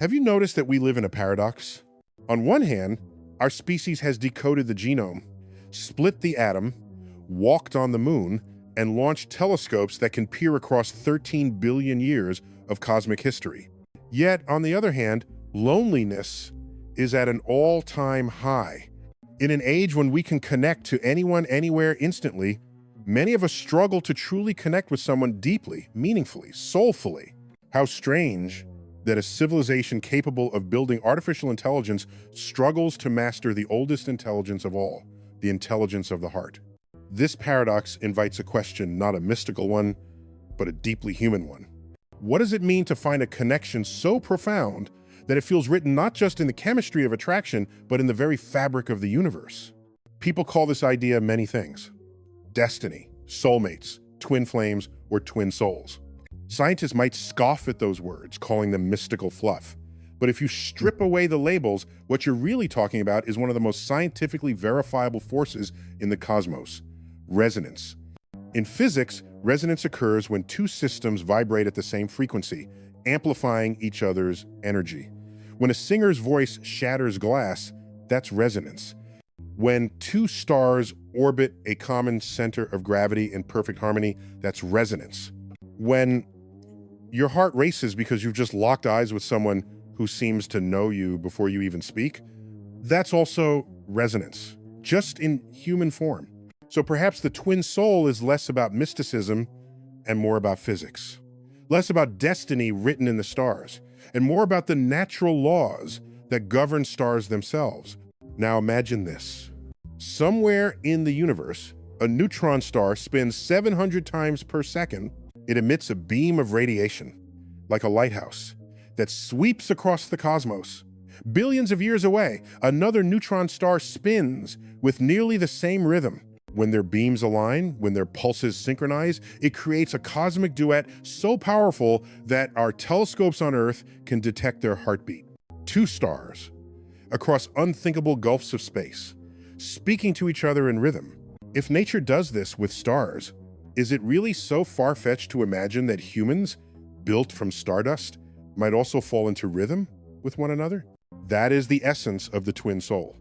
Have you noticed that we live in a paradox? On one hand, our species has decoded the genome, split the atom, walked on the moon, and launched telescopes that can peer across 13 billion years of cosmic history. Yet, on the other hand, loneliness is at an all-time high. In an age when we can connect to anyone, anywhere, instantly, many of us struggle to truly connect with someone deeply, meaningfully, soulfully. How strange that a civilization capable of building artificial intelligence struggles to master the oldest intelligence of all, the intelligence of the heart. This paradox invites a question, not a mystical one, but a deeply human one. What does it mean to find a connection so profound that it feels written not just in the chemistry of attraction, but in the very fabric of the universe? People call this idea many things: destiny, soulmates, twin flames, or twin souls. Scientists might scoff at those words, calling them mystical fluff. But if you strip away the labels, what you're really talking about is one of the most scientifically verifiable forces in the cosmos: resonance. In physics, resonance occurs when two systems vibrate at the same frequency, amplifying each other's energy. When a singer's voice shatters glass, that's resonance. When two stars orbit a common center of gravity in perfect harmony, that's resonance. When your heart races because you've just locked eyes with someone who seems to know you before you even speak, that's also resonance, just in human form. So perhaps the twin soul is less about mysticism and more about physics. Less about destiny written in the stars, and more about the natural laws that govern stars themselves. Now imagine this. Somewhere in the universe, a neutron star spins 700 times per second. It emits a beam of radiation, like a lighthouse, that sweeps across the cosmos. Billions of years away, another neutron star spins with nearly the same rhythm. When their beams align, when their pulses synchronize, it creates a cosmic duet so powerful that our telescopes on Earth can detect their heartbeat. Two stars, across unthinkable gulfs of space, speaking to each other in rhythm. If nature does this with stars, is it really so far-fetched to imagine that humans, built from stardust, might also fall into rhythm with one another? That is the essence of the twin soul.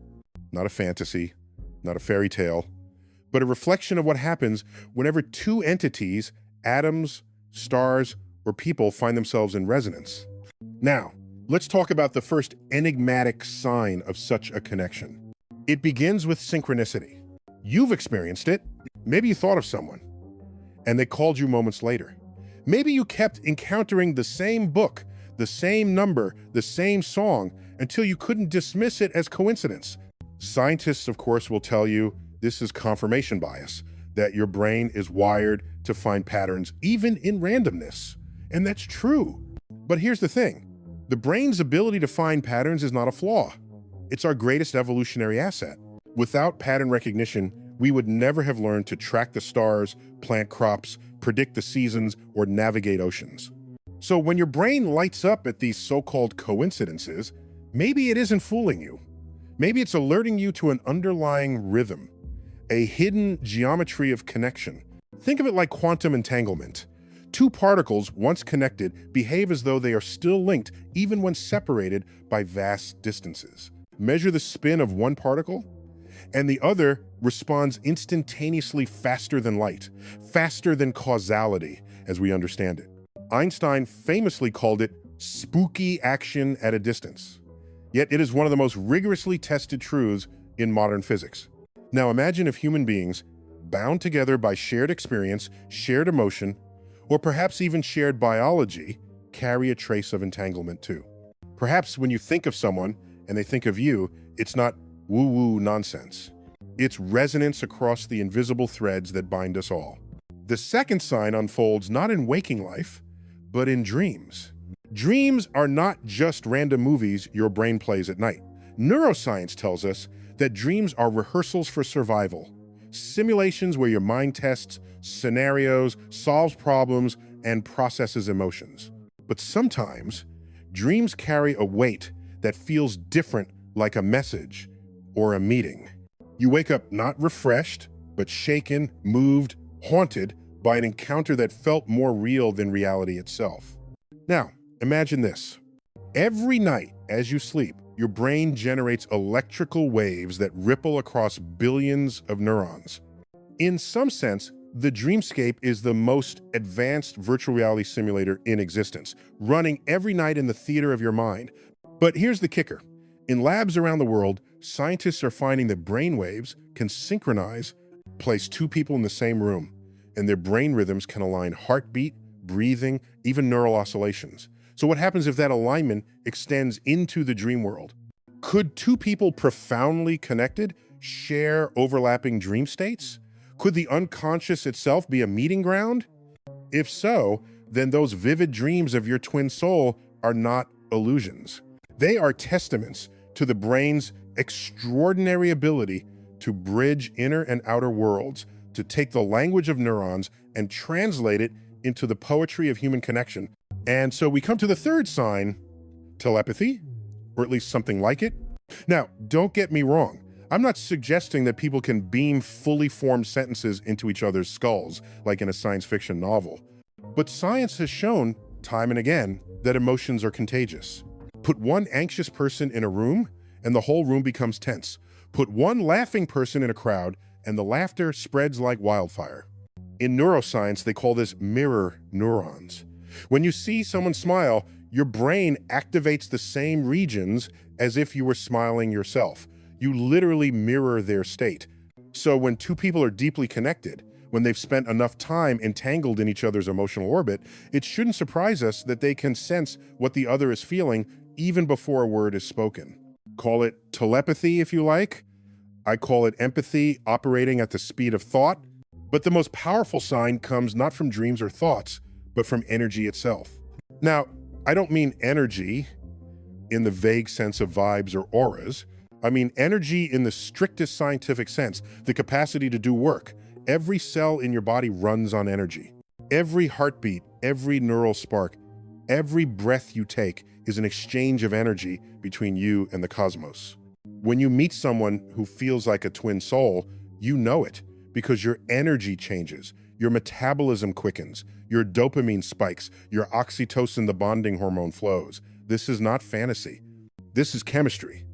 Not a fantasy, not a fairy tale, but a reflection of what happens whenever two entities, atoms, stars, or people, find themselves in resonance. Now, let's talk about the first enigmatic sign of such a connection. It begins with synchronicity. You've experienced it. Maybe you thought of someone, and they called you moments later. Maybe you kept encountering the same book, the same number, the same song, until you couldn't dismiss it as coincidence. Scientists, of course, will tell you this is confirmation bias, that your brain is wired to find patterns even in randomness. And that's true. But here's the thing. The brain's ability to find patterns is not a flaw. It's our greatest evolutionary asset. Without pattern recognition, we would never have learned to track the stars, plant crops, predict the seasons, or navigate oceans. So when your brain lights up at these so-called coincidences, maybe it isn't fooling you. Maybe it's alerting you to an underlying rhythm, a hidden geometry of connection. Think of it like quantum entanglement. Two particles, once connected, behave as though they are still linked even when separated by vast distances. Measure the spin of one particle, and the other responds instantaneously faster than light, faster than causality, as we understand it. Einstein famously called it spooky action at a distance. Yet it is one of the most rigorously tested truths in modern physics. Now imagine if human beings, bound together by shared experience, shared emotion, or perhaps even shared biology, carry a trace of entanglement too. Perhaps when you think of someone and they think of you, it's not woo-woo nonsense. It's resonance across the invisible threads that bind us all. The second sign unfolds not in waking life, but in dreams. Dreams are not just random movies your brain plays at night. Neuroscience tells us that dreams are rehearsals for survival, simulations where your mind tests scenarios, solves problems, and processes emotions. But sometimes, dreams carry a weight that feels different, like a message or a meeting. You wake up not refreshed, but shaken, moved, haunted by an encounter that felt more real than reality itself. Now, imagine this. Every night as you sleep, your brain generates electrical waves that ripple across billions of neurons. In some sense, the dreamscape is the most advanced virtual reality simulator in existence, running every night in the theater of your mind. But here's the kicker. In labs around the world, scientists are finding that brain waves can synchronize, place two people in the same room, and their brain rhythms can align heartbeat, breathing, even neural oscillations. So what happens if that alignment extends into the dream world? Could two people profoundly connected share overlapping dream states? Could the unconscious itself be a meeting ground? If so, then those vivid dreams of your twin soul are not illusions. They are testaments to the brain's extraordinary ability to bridge inner and outer worlds, to take the language of neurons and translate it into the poetry of human connection. And so we come to the third sign, telepathy, or at least something like it. Now, don't get me wrong. I'm not suggesting that people can beam fully formed sentences into each other's skulls, like in a science fiction novel. But science has shown, time and again, that emotions are contagious. Put one anxious person in a room, and the whole room becomes tense. Put one laughing person in a crowd, and the laughter spreads like wildfire. In neuroscience, they call this mirror neurons. When you see someone smile, your brain activates the same regions as if you were smiling yourself. You literally mirror their state. So when two people are deeply connected, when they've spent enough time entangled in each other's emotional orbit, it shouldn't surprise us that they can sense what the other is feeling even before a word is spoken. Call it telepathy if you like. I call it empathy operating at the speed of thought. But the most powerful sign comes not from dreams or thoughts, but from energy itself. Now, I don't mean energy in the vague sense of vibes or auras. I mean energy in the strictest scientific sense, the capacity to do work. Every cell in your body runs on energy. Every heartbeat, every neural spark, every breath you take is an exchange of energy between you and the cosmos. When you meet someone who feels like a twin soul, you know it because your energy changes, your metabolism quickens, your dopamine spikes, your oxytocin, the bonding hormone, flows. This is not fantasy. This is chemistry.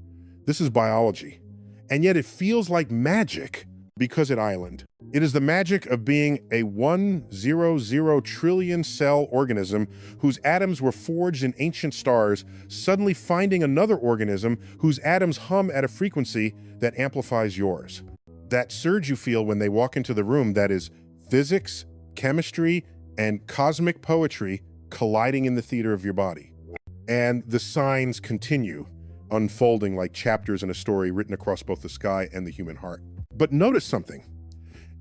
This is biology. And yet it feels like magic because at Island. It is the magic of being a 100 trillion cell organism whose atoms were forged in ancient stars, suddenly finding another organism whose atoms hum at a frequency that amplifies yours. That surge you feel when they walk into the room, that is physics, chemistry, and cosmic poetry colliding in the theater of your body. And the signs continue, unfolding like chapters in a story written across both the sky and the human heart. But notice something.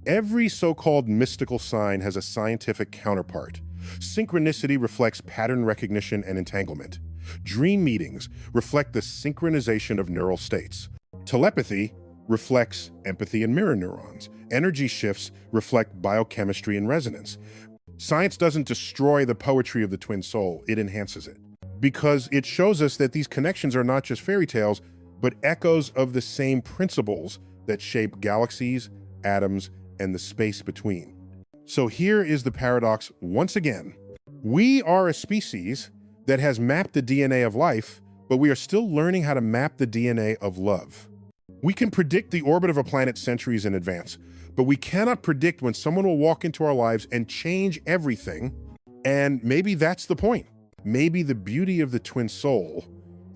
Every so-called mystical sign has a scientific counterpart. Synchronicity reflects pattern recognition and entanglement. Dream meetings reflect the synchronization of neural states. Telepathy reflects empathy and mirror neurons. Energy shifts reflect biochemistry and resonance. Science doesn't destroy the poetry of the twin soul, it enhances it. Because it shows us that these connections are not just fairy tales, but echoes of the same principles that shape galaxies, atoms, and the space between. So here is the paradox once again. We are a species that has mapped the DNA of life, but we are still learning how to map the DNA of love. We can predict the orbit of a planet centuries in advance, but we cannot predict when someone will walk into our lives and change everything. And maybe that's the point. Maybe the beauty of the twin soul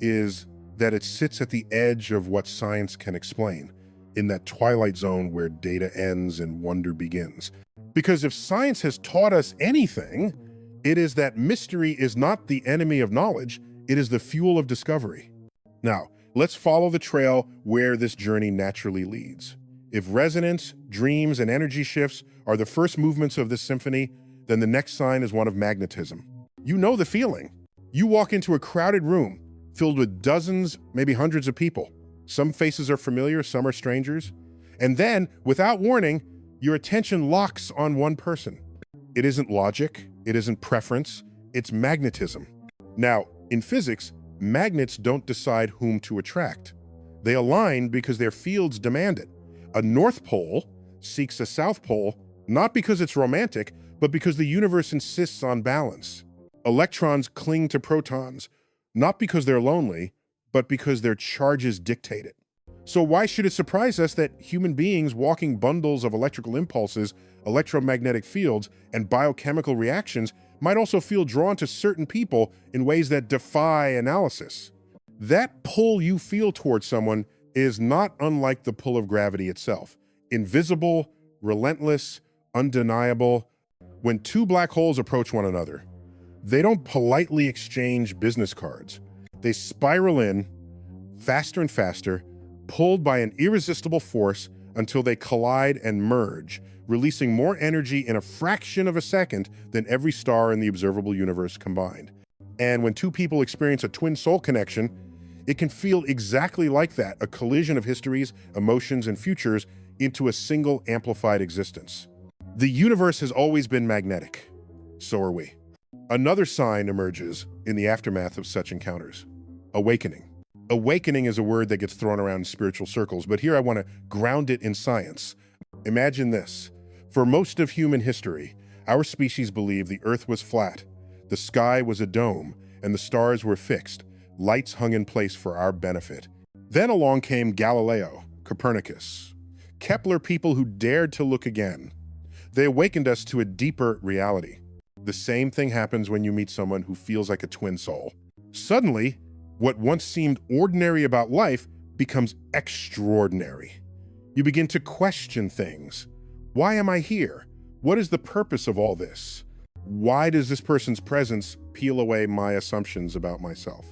is that it sits at the edge of what science can explain, in that twilight zone where data ends and wonder begins. Because if science has taught us anything, it is that mystery is not the enemy of knowledge, it is the fuel of discovery. Now, let's follow the trail where this journey naturally leads. If resonance, dreams, and energy shifts are the first movements of this symphony, then the next sign is one of magnetism. You know the feeling. You walk into a crowded room filled with dozens, maybe hundreds of people. Some faces are familiar, some are strangers. And then, without warning, your attention locks on one person. It isn't logic, it isn't preference, it's magnetism. Now, in physics, magnets don't decide whom to attract. They align because their fields demand it. A North Pole seeks a South Pole, not because it's romantic, but because the universe insists on balance. Electrons cling to protons, not because they're lonely, but because their charges dictate it. So why should it surprise us that human beings walking bundles of electrical impulses, electromagnetic fields, and biochemical reactions might also feel drawn to certain people in ways that defy analysis? That pull you feel towards someone is not unlike the pull of gravity itself. Invisible, relentless, undeniable. When two black holes approach one another, they don't politely exchange business cards. They spiral in, faster and faster, pulled by an irresistible force until they collide and merge, releasing more energy in a fraction of a second than every star in the observable universe combined. And when two people experience a twin soul connection, it can feel exactly like that, a collision of histories, emotions, and futures into a single amplified existence. The universe has always been magnetic. So are we. Another sign emerges in the aftermath of such encounters: awakening. Awakening is a word that gets thrown around in spiritual circles, but here I want to ground it in science. Imagine this. For most of human history, our species believed the Earth was flat, the sky was a dome, and the stars were fixed, lights hung in place for our benefit. Then along came Galileo, Copernicus, Kepler, people who dared to look again. They awakened us to a deeper reality. The same thing happens when you meet someone who feels like a twin soul. Suddenly, what once seemed ordinary about life becomes extraordinary. You begin to question things. Why am I here? What is the purpose of all this? Why does this person's presence peel away my assumptions about myself?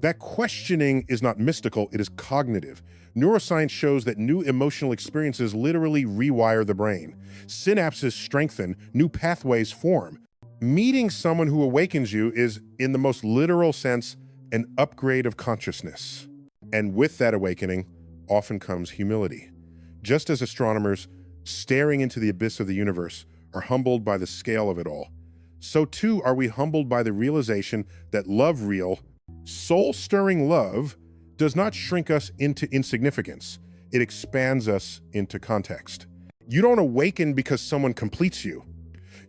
That questioning is not mystical, it is cognitive. Neuroscience shows that new emotional experiences literally rewire the brain. Synapses strengthen, new pathways form. Meeting someone who awakens you is, in the most literal sense, an upgrade of consciousness. And with that awakening often comes humility. Just as astronomers, staring into the abyss of the universe, are humbled by the scale of it all, so too are we humbled by the realization that real, soul-stirring love does not shrink us into insignificance. It expands us into context. You don't awaken because someone completes you.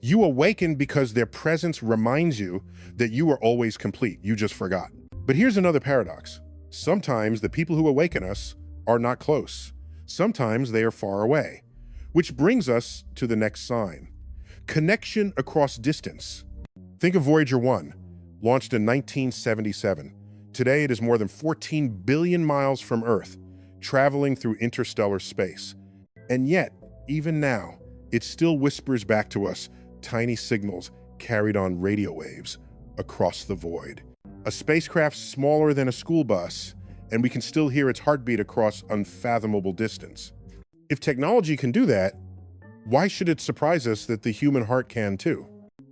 You awaken because their presence reminds you that you are always complete. You just forgot. But here's another paradox. Sometimes the people who awaken us are not close. Sometimes they are far away. Which brings us to the next sign. Connection across distance. Think of Voyager 1, launched in 1977. Today it is more than 14 billion miles from Earth, traveling through interstellar space. And yet, even now, it still whispers back to us tiny signals carried on radio waves across the void. A spacecraft smaller than a school bus, and we can still hear its heartbeat across unfathomable distance. If technology can do that, why should it surprise us that the human heart can too?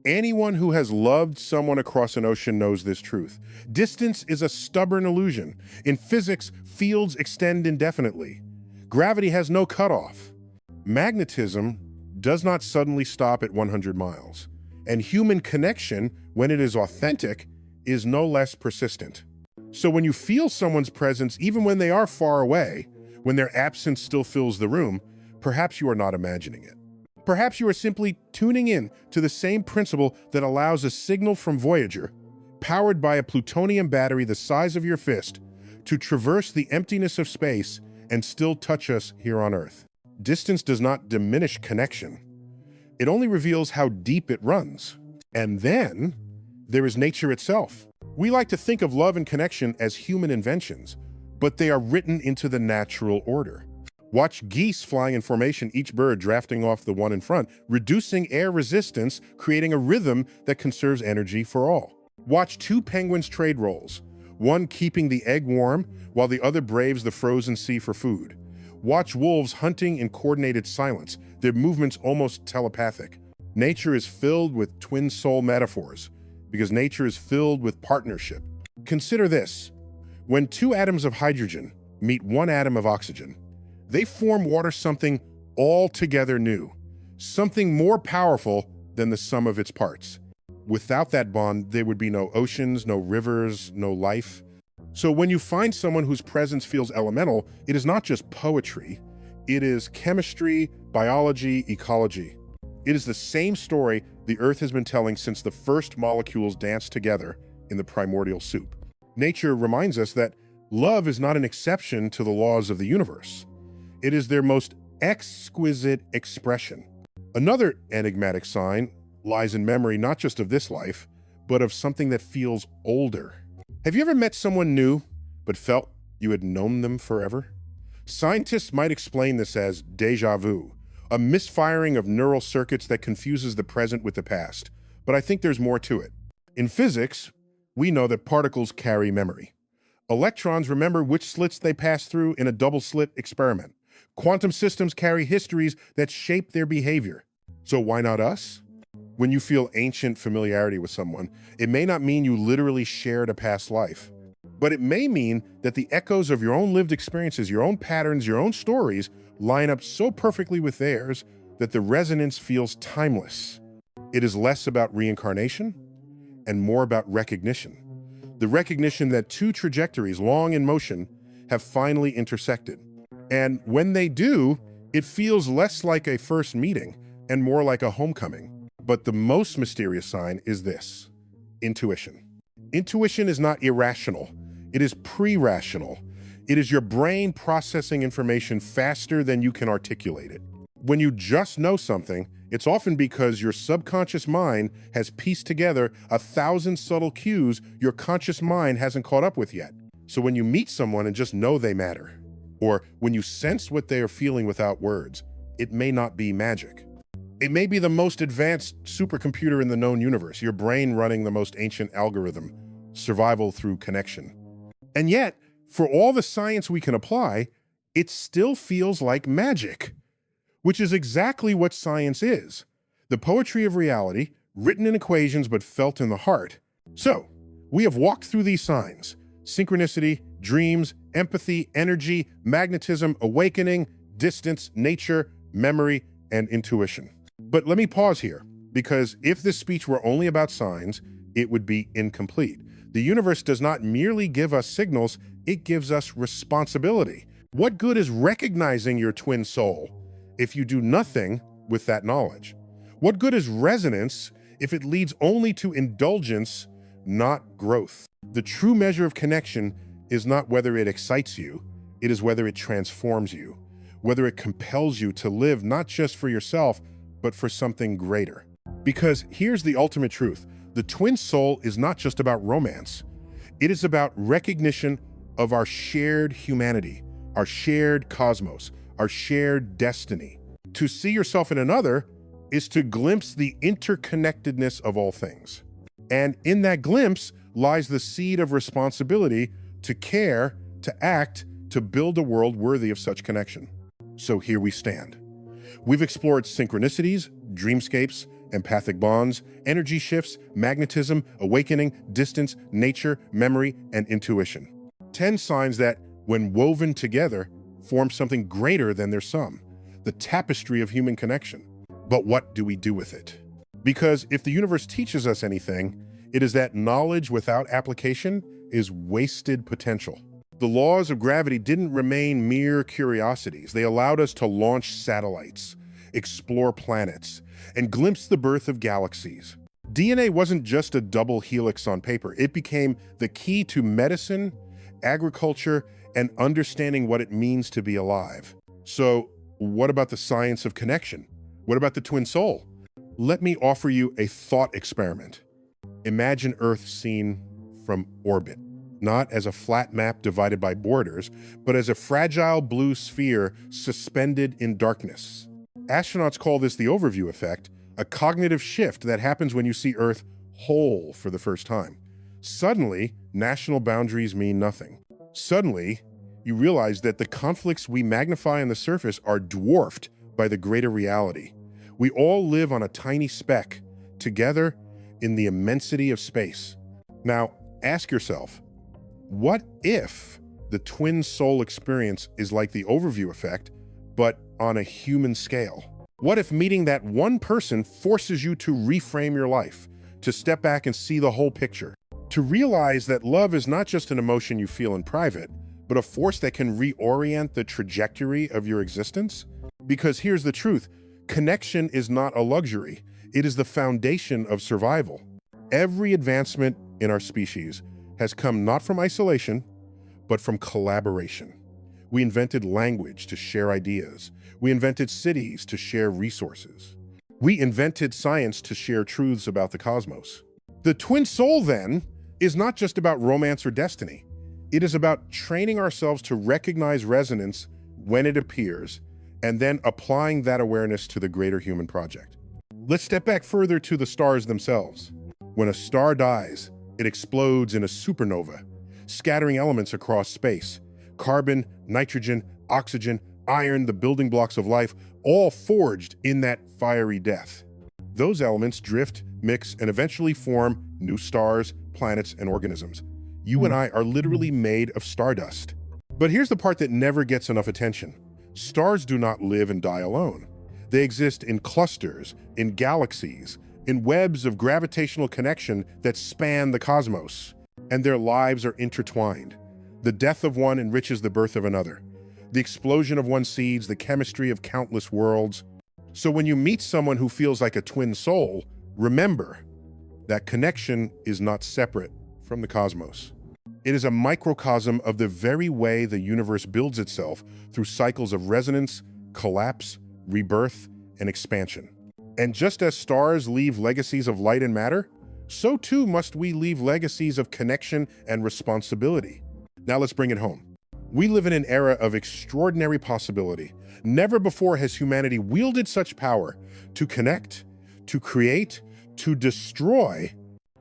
Anyone who has loved someone across an ocean knows this truth. Distance is a stubborn illusion. In physics, fields extend indefinitely. Gravity has no cutoff. Magnetism does not suddenly stop at 100 miles. And human connection, when it is authentic, is no less persistent. So when you feel someone's presence, even when they are far away, when their absence still fills the room, perhaps you are not imagining it. Perhaps you are simply tuning in to the same principle that allows a signal from Voyager, powered by a plutonium battery the size of your fist, to traverse the emptiness of space and still touch us here on Earth. Distance does not diminish connection. It only reveals how deep it runs. And then there is nature itself. We like to think of love and connection as human inventions, but they are written into the natural order. Watch geese flying in formation, each bird drafting off the one in front, reducing air resistance, creating a rhythm that conserves energy for all. Watch two penguins trade roles, one keeping the egg warm while the other braves the frozen sea for food. Watch wolves hunting in coordinated silence, their movements almost telepathic. Nature is filled with twin soul metaphors, because nature is filled with partnership. Consider this. When two atoms of hydrogen meet one atom of oxygen, they form water, something altogether new, something more powerful than the sum of its parts. Without that bond, there would be no oceans, no rivers, no life. So when you find someone whose presence feels elemental, it is not just poetry, it is chemistry, biology, ecology. It is the same story the Earth has been telling since the first molecules danced together in the primordial soup. Nature reminds us that love is not an exception to the laws of the universe. It is their most exquisite expression. Another enigmatic sign lies in memory not just of this life, but of something that feels older. Have you ever met someone new, but felt you had known them forever? Scientists might explain this as déjà vu, a misfiring of neural circuits that confuses the present with the past. But I think there's more to it. In physics, we know that particles carry memory. Electrons remember which slits they pass through in a double-slit experiment. Quantum systems carry histories that shape their behavior. So why not us? When you feel ancient familiarity with someone, it may not mean you literally shared a past life, but it may mean that the echoes of your own lived experiences, your own patterns, your own stories line up so perfectly with theirs that the resonance feels timeless. It is less about reincarnation and more about recognition. The recognition that two trajectories, long in motion, have finally intersected. And when they do, it feels less like a first meeting and more like a homecoming. But the most mysterious sign is this: intuition. Intuition is not irrational. It is pre-rational. It is your brain processing information faster than you can articulate it. When you just know something, it's often because your subconscious mind has pieced together 1,000 subtle cues your conscious mind hasn't caught up with yet. So when you meet someone and just know they matter, or when you sense what they are feeling without words, it may not be magic. It may be the most advanced supercomputer in the known universe, your brain running the most ancient algorithm, survival through connection. And yet, for all the science we can apply, it still feels like magic, which is exactly what science is. The poetry of reality, written in equations but felt in the heart. So, we have walked through these signs: synchronicity, dreams, empathy, energy, magnetism, awakening, distance, nature, memory, and intuition. But let me pause here, because if this speech were only about signs, it would be incomplete. The universe does not merely give us signals, it gives us responsibility. What good is recognizing your twin soul if you do nothing with that knowledge? What good is resonance if it leads only to indulgence, not growth? The true measure of connection is not whether it excites you, it is whether it transforms you, whether it compels you to live not just for yourself, but for something greater. Because here's the ultimate truth: the twin soul is not just about romance. It is about recognition of our shared humanity, our shared cosmos, our shared destiny. To see yourself in another is to glimpse the interconnectedness of all things. And in that glimpse lies the seed of responsibility to care, to act, to build a world worthy of such connection. So here we stand. We've explored synchronicities, dreamscapes, empathic bonds, energy shifts, magnetism, awakening, distance, nature, memory, and intuition. 10 signs that, when woven together, form something greater than their sum, the tapestry of human connection. But what do we do with it? Because if the universe teaches us anything, it is that knowledge without application is wasted potential. The laws of gravity didn't remain mere curiosities. They allowed us to launch satellites, explore planets, and glimpse the birth of galaxies. DNA wasn't just a double helix on paper. It became the key to medicine, agriculture, and understanding what it means to be alive. So, what about the science of connection? What about the twin soul? Let me offer you a thought experiment. Imagine Earth seen from orbit, not as a flat map divided by borders, but as a fragile blue sphere suspended in darkness. Astronauts call this the overview effect, a cognitive shift that happens when you see Earth whole for the first time. Suddenly, national boundaries mean nothing. Suddenly, you realize that the conflicts we magnify on the surface are dwarfed by the greater reality. We all live on a tiny speck, together in the immensity of space. Now, ask yourself, what if the twin soul experience is like the overview effect, but on a human scale? What if meeting that one person forces you to reframe your life, to step back and see the whole picture, to realize that love is not just an emotion you feel in private, but a force that can reorient the trajectory of your existence? Because here's the truth: connection is not a luxury. It is the foundation of survival. Every advancement in our species has come not from isolation, but from collaboration. We invented language to share ideas. We invented cities to share resources. We invented science to share truths about the cosmos. The twin soul, then, is not just about romance or destiny. It is about training ourselves to recognize resonance when it appears, and then applying that awareness to the greater human project. Let's step back further to the stars themselves. When a star dies, it explodes in a supernova, scattering elements across space. Carbon, nitrogen, oxygen, iron, the building blocks of life, all forged in that fiery death. Those elements drift, mix, and eventually form new stars, planets, and organisms. You and I are literally made of stardust. But here's the part that never gets enough attention. Stars do not live and die alone. They exist in clusters, in galaxies, in webs of gravitational connection that span the cosmos. And their lives are intertwined. The death of one enriches the birth of another. The explosion of one seeds the chemistry of countless worlds. So when you meet someone who feels like a twin soul, remember that connection is not separate from the cosmos. It is a microcosm of the very way the universe builds itself through cycles of resonance, collapse, rebirth, and expansion. And just as stars leave legacies of light and matter, so too must we leave legacies of connection and responsibility. Now let's bring it home. We live in an era of extraordinary possibility. Never before has humanity wielded such power to connect, to create, to destroy.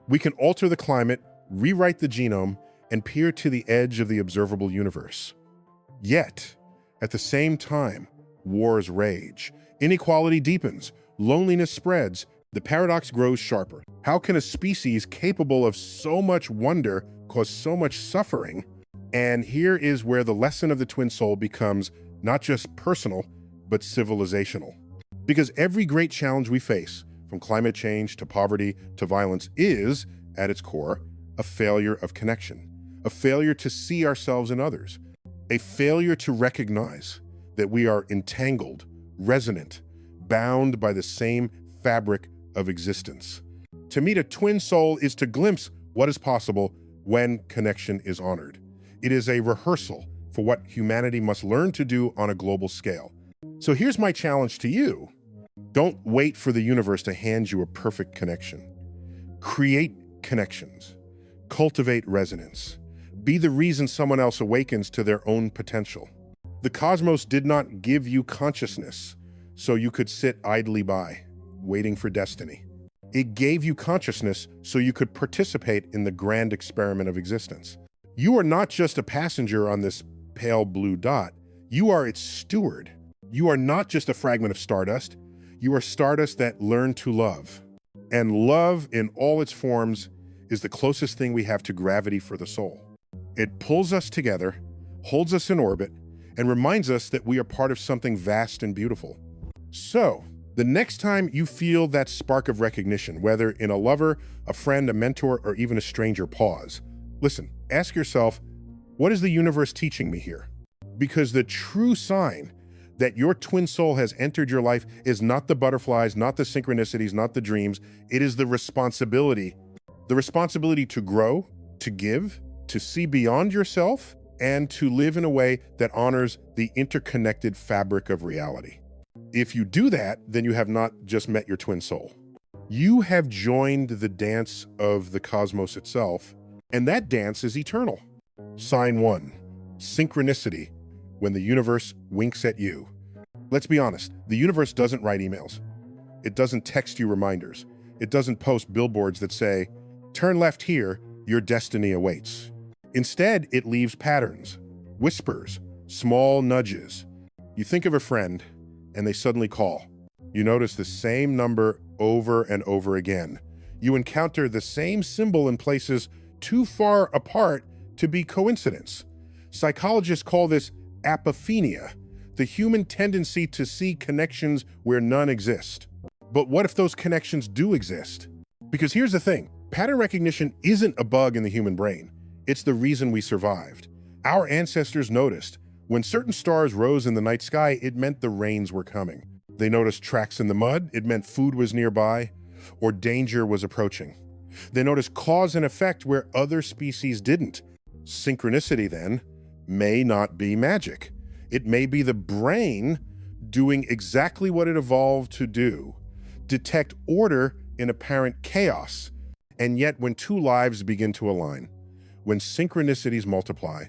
We can alter the climate, rewrite the genome, and peer to the edge of the observable universe. Yet, at the same time, wars rage, inequality deepens, loneliness spreads, the paradox grows sharper. How can a species capable of so much wonder cause so much suffering? And here is where the lesson of the twin soul becomes not just personal, but civilizational. Because every great challenge we face, from climate change to poverty to violence, is, at its core, a failure of connection, a failure to see ourselves in others, a failure to recognize that we are entangled, resonant, bound by the same fabric of existence. To meet a twin soul is to glimpse what is possible when connection is honored. It is a rehearsal for what humanity must learn to do on a global scale. So here's my challenge to you. Don't wait for the universe to hand you a perfect connection. Create connections. Cultivate resonance. Be the reason someone else awakens to their own potential. The cosmos did not give you consciousness so you could sit idly by, waiting for destiny. It gave you consciousness so you could participate in the grand experiment of existence. You are not just a passenger on this pale blue dot. You are its steward. You are not just a fragment of stardust. You are stardust that learned to love. And love in all its forms is the closest thing we have to gravity for the soul. It pulls us together, holds us in orbit, and reminds us that we are part of something vast and beautiful. So, the next time you feel that spark of recognition, whether in a lover, a friend, a mentor, or even a stranger, pause. Listen, ask yourself, what is the universe teaching me here? Because the true sign that your twin soul has entered your life is not the butterflies, not the synchronicities, not the dreams. It is the responsibility to grow, to give, to see beyond yourself, and to live in a way that honors the interconnected fabric of reality. If you do that, then you have not just met your twin soul. You have joined the dance of the cosmos itself, and that dance is eternal. Sign 1, synchronicity, when the universe winks at you. Let's be honest, the universe doesn't write emails. It doesn't text you reminders. It doesn't post billboards that say, turn left here, your destiny awaits. Instead, it leaves patterns, whispers, small nudges. You think of a friend, and they suddenly call. You notice the same number over and over again. You encounter the same symbol in places too far apart to be coincidence. Psychologists call this apophenia, the human tendency to see connections where none exist. But what if those connections do exist? Because here's the thing, pattern recognition isn't a bug in the human brain. It's the reason we survived. Our ancestors noticed when certain stars rose in the night sky, it meant the rains were coming. They noticed tracks in the mud, it meant food was nearby, or danger was approaching. They notice cause and effect where other species didn't. Synchronicity, then, may not be magic. It may be the brain doing exactly what it evolved to do, detect order in apparent chaos. And yet, when two lives begin to align, when synchronicities multiply,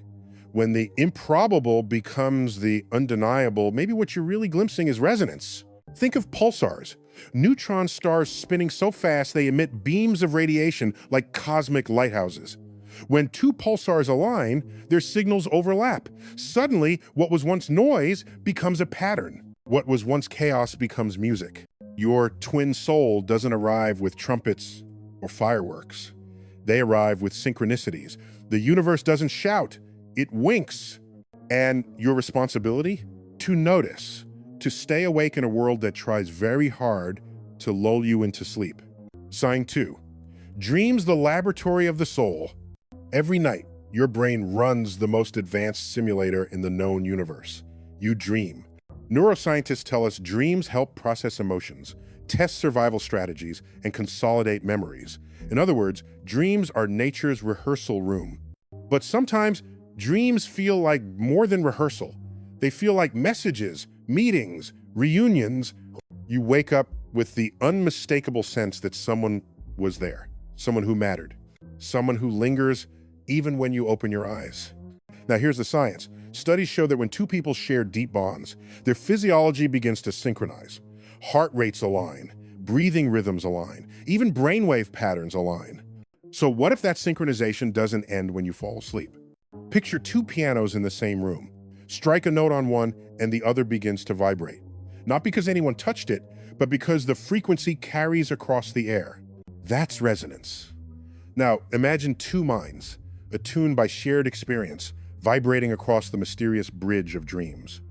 when the improbable becomes the undeniable, maybe what you're really glimpsing is resonance. Think of pulsars. Neutron stars spinning so fast they emit beams of radiation like cosmic lighthouses. When two pulsars align, their signals overlap. Suddenly, what was once noise becomes a pattern. What was once chaos becomes music. Your twin soul doesn't arrive with trumpets or fireworks. They arrive with synchronicities. The universe doesn't shout, it winks. And your responsibility? To notice, to stay awake in a world that tries very hard to lull you into sleep. Sign 2. Dreams the laboratory of the soul. Every night, your brain runs the most advanced simulator in the known universe. You dream. Neuroscientists tell us dreams help process emotions, test survival strategies, and consolidate memories. In other words, dreams are nature's rehearsal room. But sometimes, dreams feel like more than rehearsal. They feel like messages, meetings, reunions. You wake up with the unmistakable sense that someone was there, someone who mattered, someone who lingers even when you open your eyes. Now here's the science. Studies show that when two people share deep bonds, their physiology begins to synchronize. Heart rates align, breathing rhythms align, even brainwave patterns align. So what if that synchronization doesn't end when you fall asleep? Picture two pianos in the same room. Strike a note on one and the other begins to vibrate. Not because anyone touched it, but because the frequency carries across the air. That's resonance. Now, imagine two minds, attuned by shared experience, vibrating across the mysterious bridge of dreams.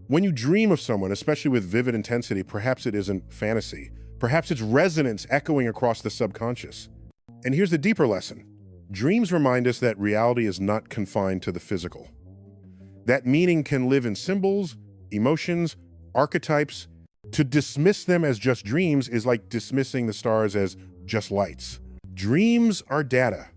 When you dream of someone, especially with vivid intensity, perhaps it isn't fantasy. Perhaps it's resonance echoing across the subconscious. And here's the deeper lesson. Dreams remind us that reality is not confined to the physical. That meaning can live in symbols, emotions, archetypes. To dismiss them as just dreams is like dismissing the stars as just lights. Dreams are data,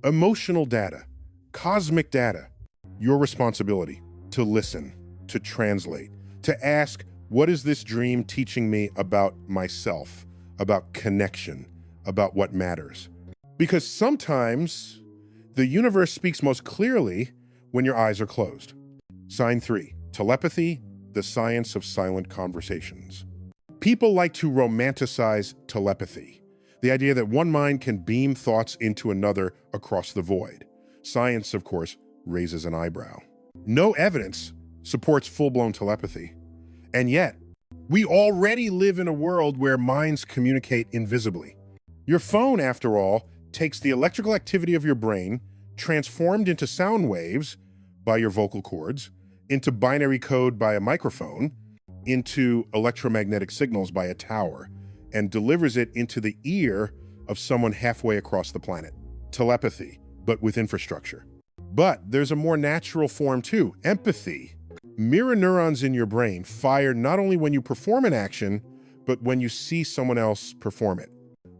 emotional data, cosmic data. Your responsibility to listen, to translate, to ask, what is this dream teaching me about myself, about connection, about what matters? Because sometimes the universe speaks most clearly when your eyes are closed. Sign 3, telepathy, the science of silent conversations. People like to romanticize telepathy, the idea that one mind can beam thoughts into another across the void. Science, of course, raises an eyebrow. No evidence supports full-blown telepathy. And yet, we already live in a world where minds communicate invisibly. Your phone, after all, takes the electrical activity of your brain, transformed into sound waves by your vocal cords, into binary code by a microphone, into electromagnetic signals by a tower, and delivers it into the ear of someone halfway across the planet. Telepathy, but with infrastructure. But there's a more natural form too, empathy. Mirror neurons in your brain fire not only when you perform an action, but when you see someone else perform it.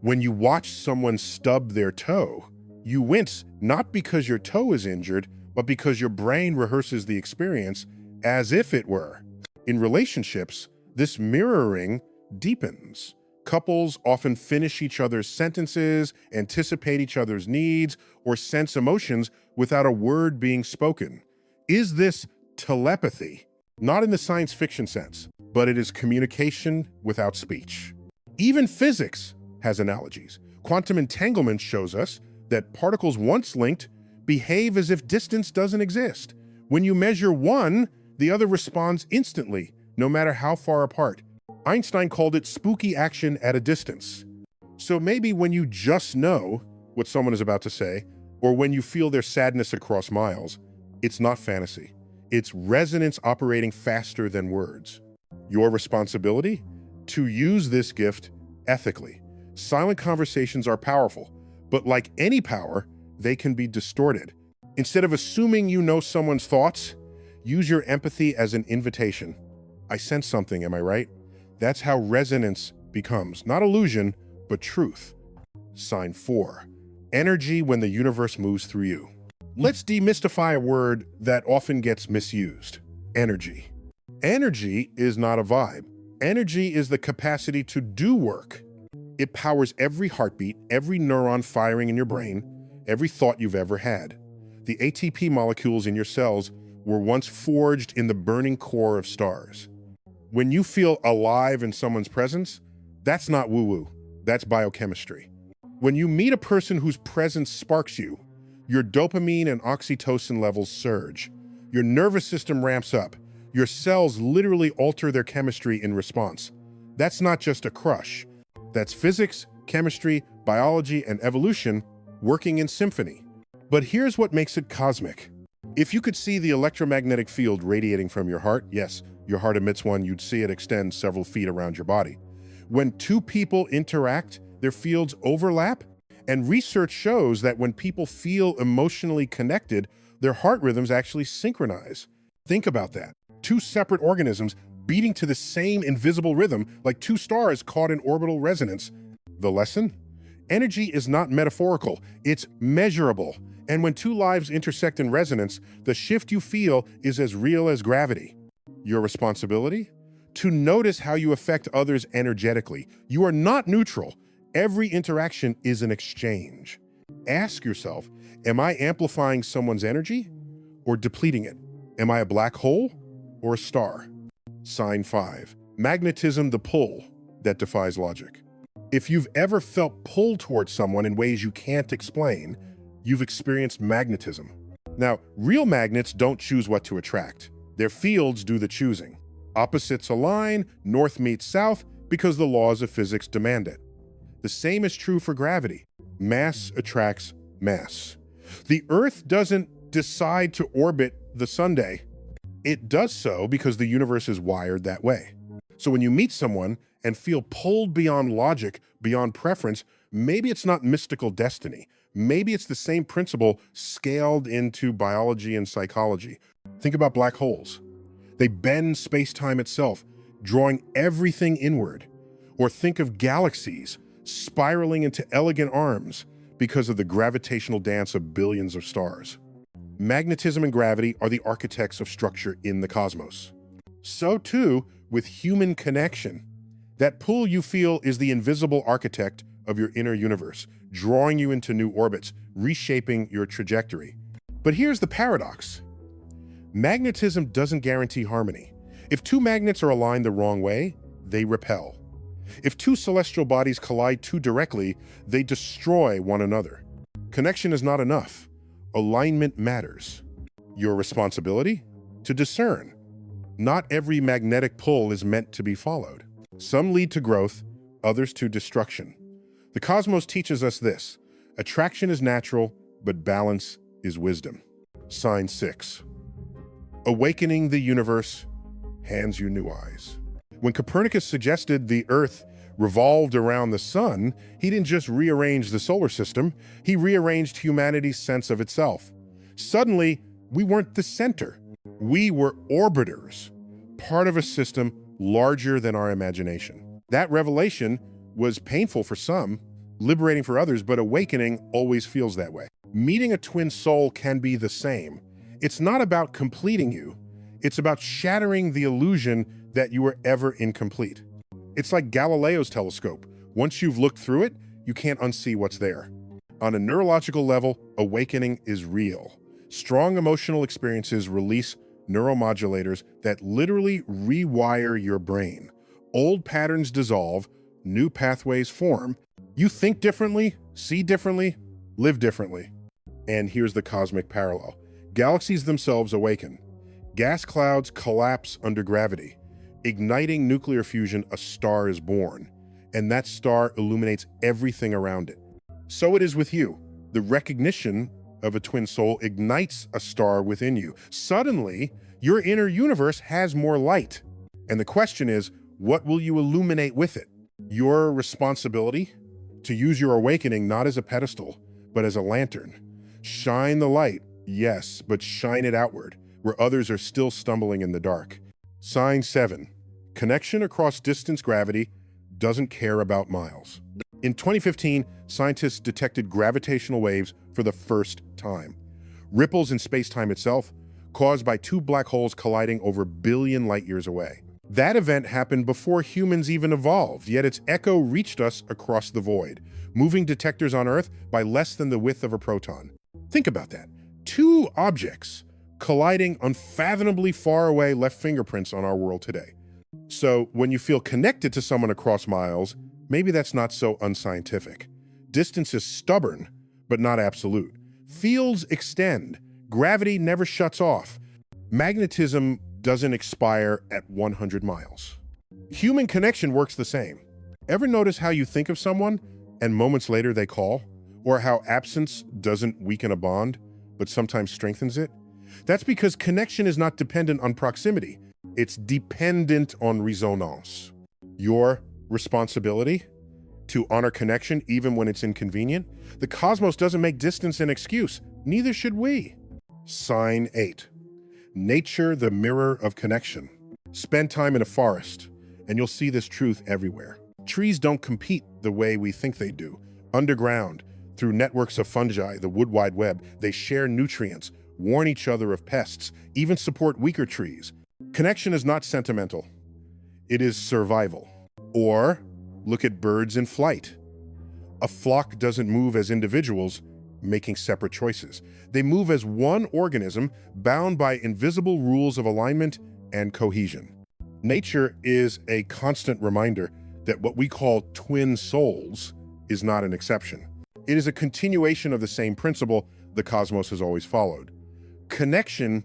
When you watch someone stub their toe, you wince not because your toe is injured, but because your brain rehearses the experience as if it were. In relationships, this mirroring deepens. Couples often finish each other's sentences, anticipate each other's needs, or sense emotions without a word being spoken. Is this telepathy? Not in the science fiction sense, but it is communication without speech. Even physics has analogies. Quantum entanglement shows us that particles once linked behave as if distance doesn't exist. When you measure one, the other responds instantly, no matter how far apart. Einstein called it spooky action at a distance. So maybe when you just know what someone is about to say, or when you feel their sadness across miles, it's not fantasy. It's resonance operating faster than words. Your responsibility? To use this gift ethically. Silent conversations are powerful, but like any power, they can be distorted. Instead of assuming you know someone's thoughts, use your empathy as an invitation. I sense something, am I right? That's how resonance becomes, not illusion, but truth. Sign 4. Energy when the universe moves through you. Let's demystify a word that often gets misused. Energy. Energy is not a vibe. Energy is the capacity to do work. It powers every heartbeat, every neuron firing in your brain, every thought you've ever had. The ATP molecules in your cells were once forged in the burning core of stars. When you feel alive in someone's presence, that's not woo-woo, that's biochemistry. When you meet a person whose presence sparks you, your dopamine and oxytocin levels surge. Your nervous system ramps up. Your cells literally alter their chemistry in response. That's not just a crush. That's physics, chemistry, biology, and evolution working in symphony. But here's what makes it cosmic. If you could see the electromagnetic field radiating from your heart, yes, your heart emits one, you'd see it extend several feet around your body. When two people interact, their fields overlap, and research shows that when people feel emotionally connected, their heart rhythms actually synchronize. Think about that. Two separate organisms beating to the same invisible rhythm, like two stars caught in orbital resonance. The lesson? Energy is not metaphorical, it's measurable. And when two lives intersect in resonance, the shift you feel is as real as gravity. Your responsibility? To notice how you affect others energetically. You are not neutral. Every interaction is an exchange. Ask yourself, am I amplifying someone's energy or depleting it? Am I a black hole or a star? Sign 5. Magnetism, the pull that defies logic. If you've ever felt pulled towards someone in ways you can't explain, you've experienced magnetism. Now, real magnets don't choose what to attract. Their fields do the choosing. Opposites align, north meets south, because the laws of physics demand it. The same is true for gravity. Mass attracts mass. The Earth doesn't decide to orbit the Sunday. It does so because the universe is wired that way. So when you meet someone and feel pulled beyond logic, beyond preference, maybe it's not mystical destiny. Maybe it's the same principle scaled into biology and psychology. Think about black holes. They bend space-time itself, drawing everything inward. Or think of galaxies spiraling into elegant arms because of the gravitational dance of billions of stars. Magnetism and gravity are the architects of structure in the cosmos. So too with human connection. That pull you feel is the invisible architect of your inner universe, drawing you into new orbits, reshaping your trajectory. But here's the paradox. Magnetism doesn't guarantee harmony. If two magnets are aligned the wrong way, they repel. If two celestial bodies collide too directly, they destroy one another. Connection is not enough. Alignment matters. Your responsibility? To discern. Not every magnetic pull is meant to be followed. Some lead to growth, others to destruction. The cosmos teaches us this: attraction is natural, but balance is wisdom. Sign 6. Awakening the universe hands you new eyes. When Copernicus suggested the Earth revolved around the sun, he didn't just rearrange the solar system, he rearranged humanity's sense of itself. Suddenly, we weren't the center. We were orbiters, part of a system larger than our imagination. That revelation was painful for some, liberating for others, but awakening always feels that way. Meeting a twin soul can be the same. It's not about completing you. It's about shattering the illusion that you were ever incomplete. It's like Galileo's telescope. Once you've looked through it, you can't unsee what's there. On a neurological level, awakening is real. Strong emotional experiences release neuromodulators that literally rewire your brain. Old patterns dissolve, new pathways form. You think differently, see differently, live differently. And here's the cosmic parallel. Galaxies themselves awaken. Gas clouds collapse under gravity. Igniting nuclear fusion, a star is born. And that star illuminates everything around it. So it is with you. The recognition of a twin soul ignites a star within you. Suddenly, your inner universe has more light. And the question is, what will you illuminate with it? Your responsibility? To use your awakening not as a pedestal, but as a lantern. Shine the light, yes, but shine it outward, where others are still stumbling in the dark. Sign 7. Connection across distance gravity doesn't care about miles. In 2015, scientists detected gravitational waves for the first time. Ripples in space-time itself, caused by two black holes colliding over a billion light-years away. That event happened before humans even evolved, yet its echo reached us across the void, moving detectors on Earth by less than the width of a proton. Think about that. Two objects colliding unfathomably far away left fingerprints on our world today. So when you feel connected to someone across miles, maybe that's not so unscientific. Distance is stubborn, but not absolute. Fields extend. Gravity never shuts off. Magnetism doesn't expire at 100 miles. Human connection works the same. Ever notice how you think of someone and moments later they call? Or how absence doesn't weaken a bond, but sometimes strengthens it? That's because connection is not dependent on proximity. It's dependent on resonance. Your responsibility to honor connection even when it's inconvenient. The cosmos doesn't make distance an excuse. Neither should we. Sign 8. Nature, the mirror of connection. Spend time in a forest, and you'll see this truth everywhere. Trees don't compete the way we think they do. Underground, through networks of fungi, the wood wide web, they share nutrients, warn each other of pests, even support weaker trees. Connection is not sentimental. It is survival. Or look at birds in flight. A flock doesn't move as individuals, making separate choices. They move as one organism, bound by invisible rules of alignment and cohesion. Nature is a constant reminder that what we call twin souls is not an exception. It is a continuation of the same principle the cosmos has always followed. Connection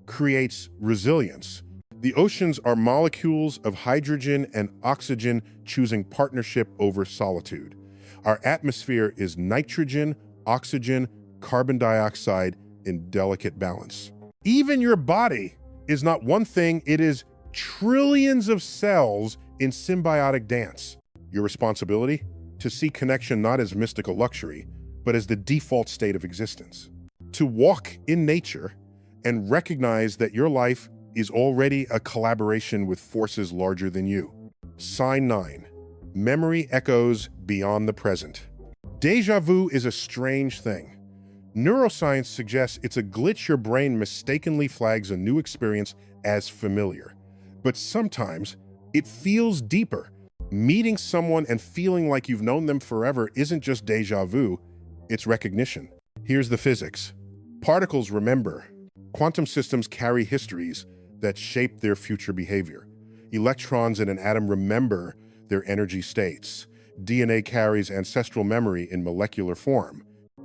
creates resilience. The oceans are molecules of hydrogen and oxygen choosing partnership over solitude. Our atmosphere is nitrogen, oxygen, carbon dioxide in delicate balance. Even your body is not one thing, it is trillions of cells in symbiotic dance. Your responsibility? To see connection not as mystical luxury, but as the default state of existence. To walk in nature and recognize that your life is already a collaboration with forces larger than you. Sign 9. Memory echoes beyond the present. Deja vu is a strange thing. Neuroscience suggests it's a glitch your brain mistakenly flags a new experience as familiar. But sometimes it feels deeper. Meeting someone and feeling like you've known them forever isn't just deja vu, it's recognition. Here's the physics. Particles remember. Quantum systems carry histories that shape their future behavior. Electrons in an atom remember their energy states. DNA carries ancestral memory in molecular form.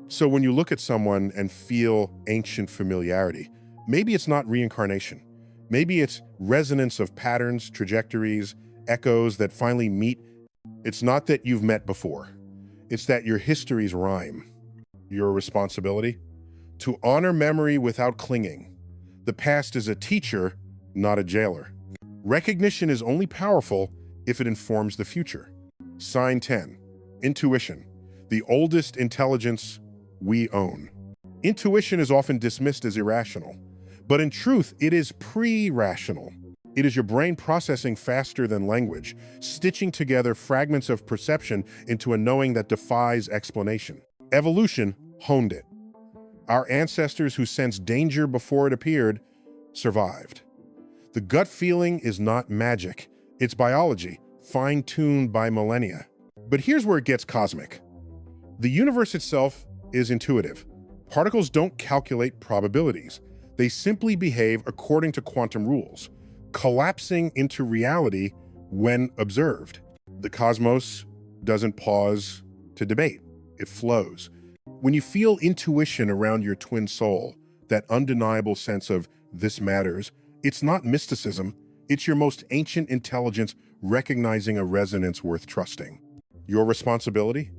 So when you look at someone and feel ancient familiarity, maybe it's not reincarnation. Maybe it's resonance of patterns, trajectories, echoes that finally meet. It's not that you've met before. It's that your histories rhyme. Your responsibility? To honor memory without clinging. The past is a teacher, not a jailer. Recognition is only powerful if it informs the future. Sign 10. Intuition. The oldest intelligence we own. Intuition is often dismissed as irrational, but in truth, it is pre-rational. It is your brain processing faster than language, stitching together fragments of perception into a knowing that defies explanation. Evolution honed it. Our ancestors who sensed danger before it appeared survived. The gut feeling is not magic. It's biology, fine-tuned by millennia. But here's where it gets cosmic. The universe itself is intuitive. Particles don't calculate probabilities. They simply behave according to quantum rules, collapsing into reality when observed. The cosmos doesn't pause to debate. It flows. When you feel intuition around your twin soul, that undeniable sense of this matters, it's not mysticism. It's your most ancient intelligence recognizing a resonance worth trusting. Your responsibility?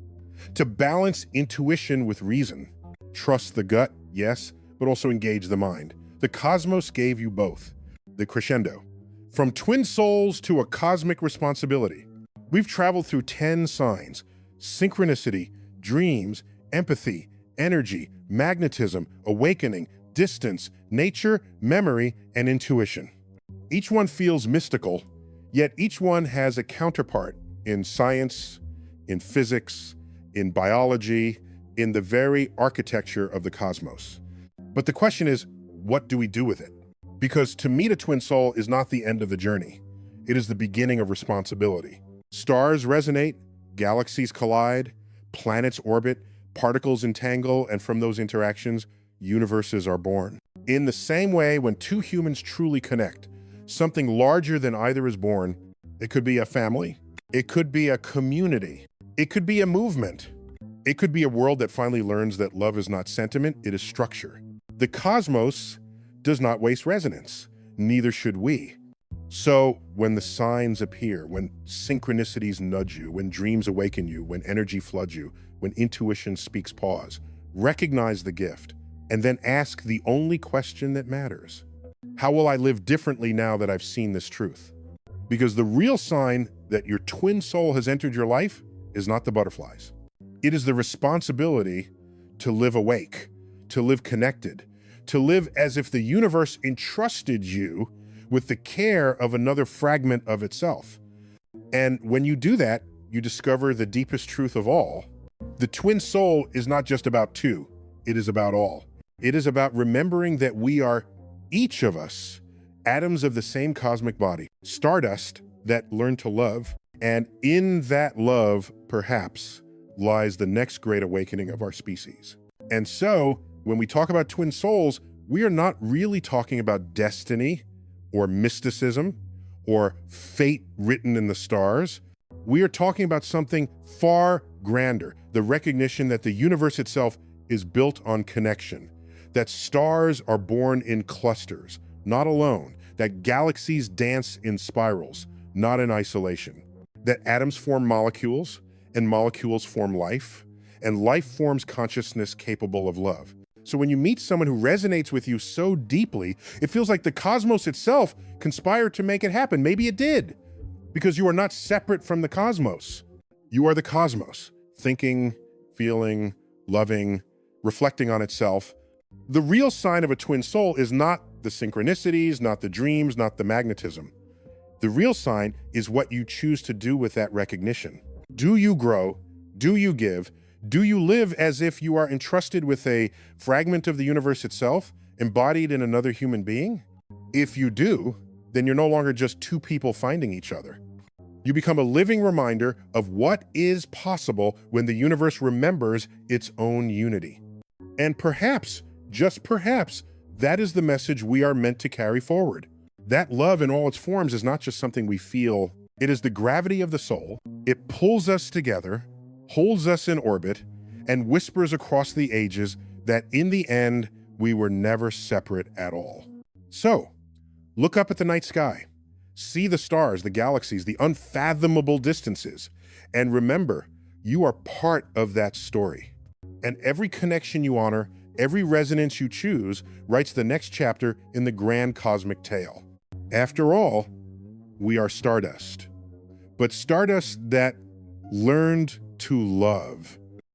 To balance intuition with reason. Trust the gut, yes, but also engage the mind. The cosmos gave you both. The crescendo. From twin souls to a cosmic responsibility. We've traveled through 10 signs: synchronicity, dreams, empathy, energy, magnetism, awakening, distance, nature, memory, and intuition. Each one feels mystical, yet each one has a counterpart in science, in physics, in biology, in the very architecture of the cosmos. But the question is, what do we do with it? Because to meet a twin soul is not the end of the journey. It is the beginning of responsibility. Stars resonate, galaxies collide, planets orbit, particles entangle, and from those interactions, universes are born. In the same way, when two humans truly connect, something larger than either is born. It could be a family, it could be a community, it could be a movement, it could be a world that finally learns that love is not sentiment, it is structure. The cosmos does not waste resonance, neither should we. So when the signs appear, when synchronicities nudge you, when dreams awaken you, when energy floods you, when intuition speaks pause, recognize the gift, and then ask the only question that matters. How will I live differently now that I've seen this truth? Because the real sign that your twin soul has entered your life is not the butterflies. It is the responsibility to live awake, to live connected, to live as if the universe entrusted you with the care of another fragment of itself. And when you do that, you discover the deepest truth of all. The twin soul is not just about two, it is about all. It is about remembering that we are, each of us, atoms of the same cosmic body, stardust that learn to love, and in that love, perhaps, lies the next great awakening of our species. And so, when we talk about twin souls, we are not really talking about destiny or mysticism or fate written in the stars. We are talking about something far grander, the recognition that the universe itself is built on connection, that stars are born in clusters, not alone, that galaxies dance in spirals, not in isolation, that atoms form molecules, and molecules form life, and life forms consciousness capable of love. So when you meet someone who resonates with you so deeply, it feels like the cosmos itself conspired to make it happen. Maybe it did, because you are not separate from the cosmos. You are the cosmos, thinking, feeling, loving, reflecting on itself. The real sign of a twin soul is not the synchronicities, not the dreams, not the magnetism. The real sign is what you choose to do with that recognition. Do you grow? Do you give? Do you live as if you are entrusted with a fragment of the universe itself, embodied in another human being? If you do, then you're no longer just two people finding each other. You become a living reminder of what is possible when the universe remembers its own unity. And perhaps, just perhaps, that is the message we are meant to carry forward. That love in all its forms is not just something we feel. It is the gravity of the soul. It pulls us together, holds us in orbit, and whispers across the ages that in the end, we were never separate at all. So, look up at the night sky. See the stars, the galaxies, the unfathomable distances, and remember, you are part of that story. And every connection you honor, every resonance you choose, writes the next chapter in the grand cosmic tale. After all, we are stardust, but stardust that learned to love.